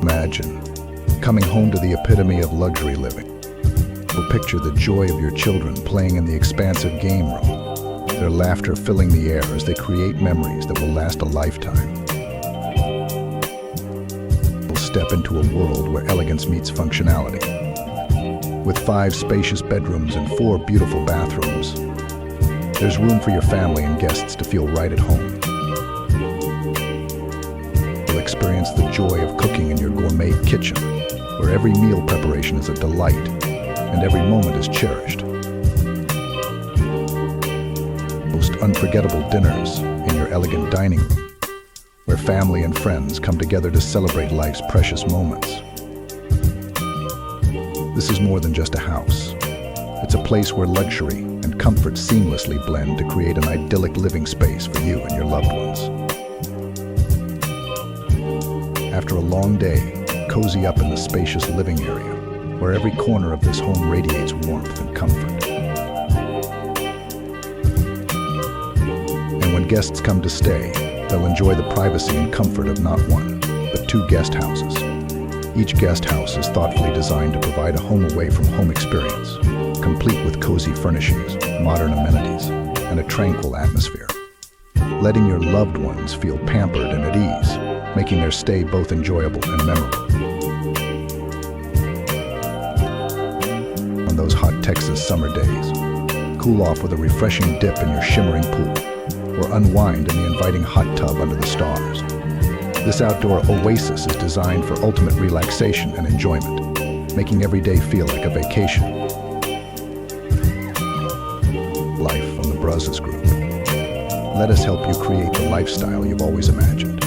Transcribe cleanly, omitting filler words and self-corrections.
Imagine coming home to the epitome of luxury living. Or picture the joy of your children playing in the expansive game room, their laughter filling the air as they create memories that will last a lifetime. We'll step into a world where elegance meets functionality. With 5 spacious bedrooms and 4 beautiful bathrooms, there's room for your family and guests to feel right at home. You'll experience the joy of cooking in your gourmet kitchen, where every meal preparation is a delight and every moment is cherished. Most unforgettable dinners in your elegant dining room, where family and friends come together to celebrate life's precious moments. This is more than just a house. It's a place where luxury and comfort seamlessly blend to create an idyllic living space for you and your loved ones. After a long day, cozy up in the spacious living area, where every corner of this home radiates warmth and comfort. And when guests come to stay, they'll enjoy the privacy and comfort of not 1, but 2 guest houses. Each guest house is thoughtfully designed to provide a home-away-from-home experience, complete with cozy furnishings, modern amenities, and a tranquil atmosphere, letting your loved ones feel pampered and at ease, making their stay both enjoyable and memorable. On those hot Texas summer days, cool off with a refreshing dip in your shimmering pool, or unwind in the inviting hot tub under the stars. This outdoor oasis is designed for ultimate relaxation and enjoyment, making every day feel like a vacation. Life on the Brazos Group. Let us help you create the lifestyle you've always imagined.